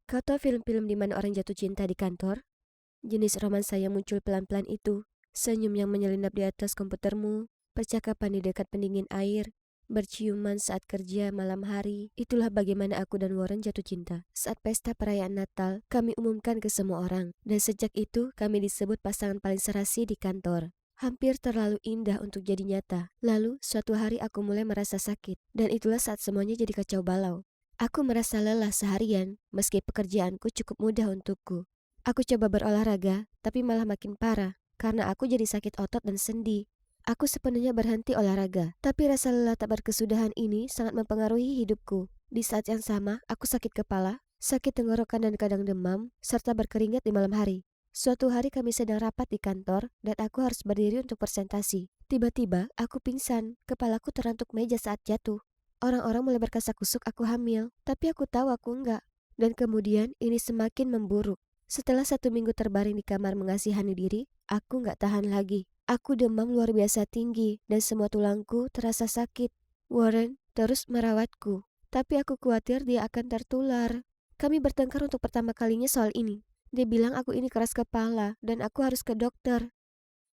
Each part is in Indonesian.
Kau tahu film-film di mana orang jatuh cinta di kantor? Jenis romansa yang muncul pelan-pelan itu, senyum yang menyelinap di atas komputermu, percakapan di dekat pendingin air, berciuman saat kerja malam hari. Itulah bagaimana aku dan Warren jatuh cinta. Saat pesta perayaan Natal, kami umumkan ke semua orang. Dan sejak itu, kami disebut pasangan paling serasi di kantor. Hampir terlalu indah untuk jadi nyata. Lalu, suatu hari aku mulai merasa sakit. Dan itulah saat semuanya jadi kacau balau. Aku merasa lelah seharian, meski pekerjaanku cukup mudah untukku. Aku coba berolahraga, tapi malah makin parah, karena aku jadi sakit otot dan sendi. Aku sepenuhnya berhenti olahraga, tapi rasa lelah tak berkesudahan ini sangat mempengaruhi hidupku. Di saat yang sama, aku sakit kepala, sakit tenggorokan dan kadang demam, serta berkeringat di malam hari. Suatu hari kami sedang rapat di kantor, dan aku harus berdiri untuk presentasi. Tiba-tiba, aku pingsan, kepalaku terantuk meja saat jatuh. Orang-orang mulai berkasak-kusuk aku hamil, tapi aku tahu aku enggak. Dan kemudian ini semakin memburuk. Setelah 1 minggu terbaring di kamar mengasihani diri, aku enggak tahan lagi. Aku demam luar biasa tinggi dan semua tulangku terasa sakit. Warren terus merawatku, tapi aku khawatir dia akan tertular. Kami bertengkar untuk pertama kalinya soal ini. Dia bilang aku ini keras kepala dan aku harus ke dokter.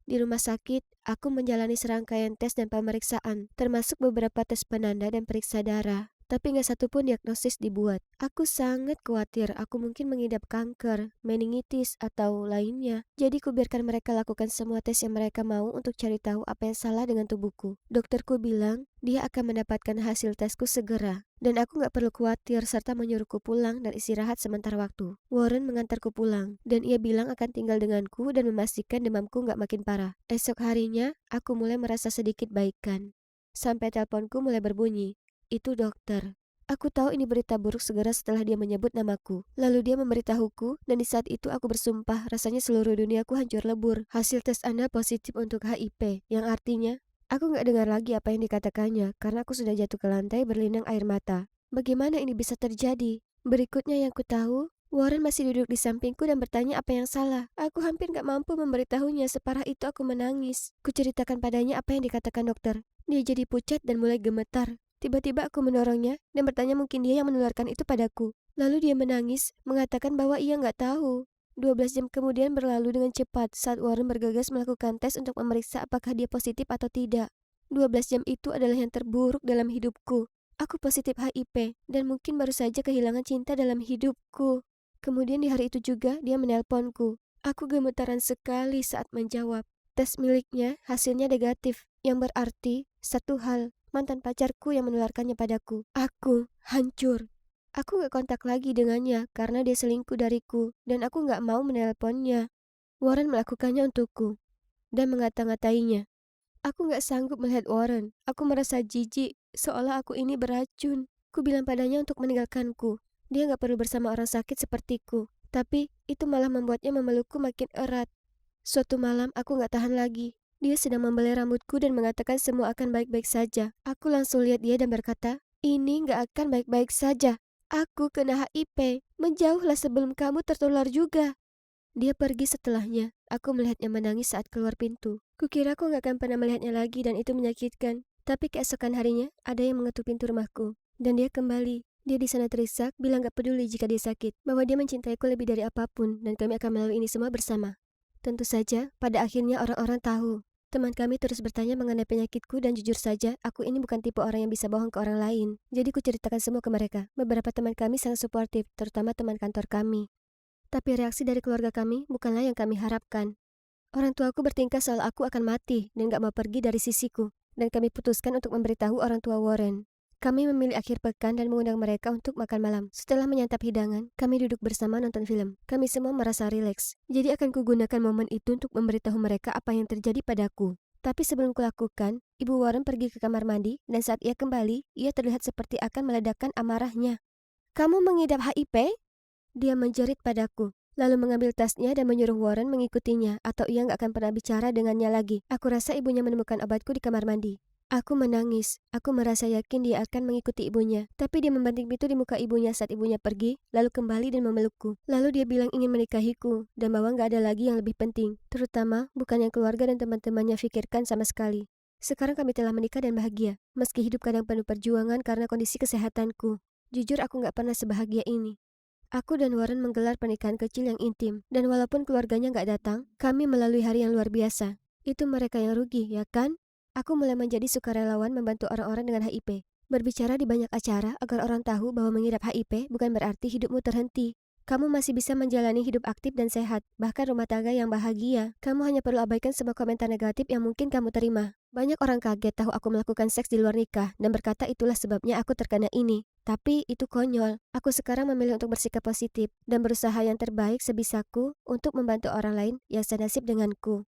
Di rumah sakit, aku menjalani serangkaian tes dan pemeriksaan, termasuk beberapa tes penanda dan periksa darah. Tapi nggak satu pun diagnosis dibuat. Aku sangat khawatir aku mungkin mengidap kanker, meningitis, atau lainnya. Jadi kubiarkan mereka lakukan semua tes yang mereka mau untuk cari tahu apa yang salah dengan tubuhku. Dokterku bilang dia akan mendapatkan hasil tesku segera. Dan aku nggak perlu khawatir serta menyuruhku pulang dan istirahat sementara waktu. Warren mengantarku pulang, dan ia bilang akan tinggal denganku dan memastikan demamku nggak makin parah. Esok harinya, aku mulai merasa sedikit baikan. Sampai teleponku mulai berbunyi. Itu dokter. Aku tahu ini berita buruk segera setelah dia menyebut namaku. Lalu dia memberitahuku, dan di saat itu aku bersumpah rasanya seluruh duniaku hancur lebur. Hasil tes Anda positif untuk HIV, yang artinya aku nggak dengar lagi apa yang dikatakannya karena aku sudah jatuh ke lantai berlinang air mata. Bagaimana ini bisa terjadi? Berikutnya yang ku tahu, Warren masih duduk di sampingku dan bertanya apa yang salah. Aku hampir nggak mampu memberitahunya, separah itu aku menangis. Kuceritakan padanya apa yang dikatakan dokter. Dia jadi pucat dan mulai gemetar. Tiba-tiba aku mendorongnya dan bertanya mungkin dia yang menularkan itu padaku. Lalu dia menangis, mengatakan bahwa ia nggak tahu. 12 jam kemudian berlalu dengan cepat saat Warren bergegas melakukan tes untuk memeriksa apakah dia positif atau tidak. 12 jam itu adalah yang terburuk dalam hidupku. Aku positif HIV dan mungkin baru saja kehilangan cinta dalam hidupku. Kemudian di hari itu juga dia menelponku. Aku gemetaran sekali saat menjawab. Tes miliknya hasilnya negatif, yang berarti satu hal, mantan pacarku yang menularkannya padaku. Aku hancur. Aku gak kontak lagi dengannya karena dia selingkuh dariku dan aku gak mau menelponnya. Warren melakukannya untukku dan mengata-ngatainya. Aku gak sanggup melihat Warren. Aku merasa jijik, seolah aku ini beracun. Ku bilang padanya untuk meninggalkanku. Dia gak perlu bersama orang sakit sepertiku. Tapi itu malah membuatnya memelukku makin erat. Suatu malam aku gak tahan lagi. Dia sedang membelai rambutku dan mengatakan semua akan baik-baik saja. Aku langsung lihat dia dan berkata, ini gak akan baik-baik saja. Aku kena HIV. Menjauhlah sebelum kamu tertular juga. Dia pergi setelahnya. Aku melihatnya menangis saat keluar pintu. Kukira aku gak akan pernah melihatnya lagi dan itu menyakitkan. Tapi keesokan harinya, ada yang mengetuk pintu rumahku. Dan dia kembali. Dia di sana terisak, bilang gak peduli jika dia sakit. Bahwa dia mencintaiku lebih dari apapun dan kami akan melalui ini semua bersama. Tentu saja, pada akhirnya orang-orang tahu. Teman kami terus bertanya mengenai penyakitku dan jujur saja, aku ini bukan tipe orang yang bisa bohong ke orang lain. Jadi kuceritakan semua ke mereka. Beberapa teman kami sangat suportif, terutama teman kantor kami. Tapi reaksi dari keluarga kami bukanlah yang kami harapkan. Orang tuaku bertingkah seolah aku akan mati dan gak mau pergi dari sisiku. Dan kami putuskan untuk memberitahu orang tua Warren. Kami memilih akhir pekan dan mengundang mereka untuk makan malam. Setelah menyantap hidangan, kami duduk bersama nonton film. Kami semua merasa rileks. Jadi akan kugunakan momen itu untuk memberitahu mereka apa yang terjadi padaku. Tapi sebelum kulakukan, Ibu Warren pergi ke kamar mandi dan saat ia kembali, ia terlihat seperti akan meledakkan amarahnya. Kamu mengidap HIV? Dia menjerit padaku. Lalu mengambil tasnya dan menyuruh Warren mengikutinya atau ia nggak akan pernah bicara dengannya lagi. Aku rasa ibunya menemukan obatku di kamar mandi. Aku menangis. Aku merasa yakin dia akan mengikuti ibunya. Tapi dia membanting pintu di muka ibunya saat ibunya pergi, lalu kembali dan memelukku. Lalu dia bilang ingin menikahiku dan bahwa nggak ada lagi yang lebih penting. Terutama bukan yang keluarga dan teman-temannya pikirkan sama sekali. Sekarang kami telah menikah dan bahagia. Meski hidup kadang penuh perjuangan karena kondisi kesehatanku. Jujur aku nggak pernah sebahagia ini. Aku dan Warren menggelar pernikahan kecil yang intim, dan walaupun keluarganya nggak datang, kami melalui hari yang luar biasa. Itu mereka yang rugi, ya kan? Aku mulai menjadi sukarelawan membantu orang-orang dengan HIV. Berbicara di banyak acara agar orang tahu bahwa mengidap HIV bukan berarti hidupmu terhenti. Kamu masih bisa menjalani hidup aktif dan sehat, bahkan rumah tangga yang bahagia. Kamu hanya perlu abaikan semua komentar negatif yang mungkin kamu terima. Banyak orang kaget tahu aku melakukan seks di luar nikah dan berkata itulah sebabnya aku terkena ini. Tapi itu konyol. Aku sekarang memilih untuk bersikap positif dan berusaha yang terbaik sebisaku untuk membantu orang lain yang senasib denganku.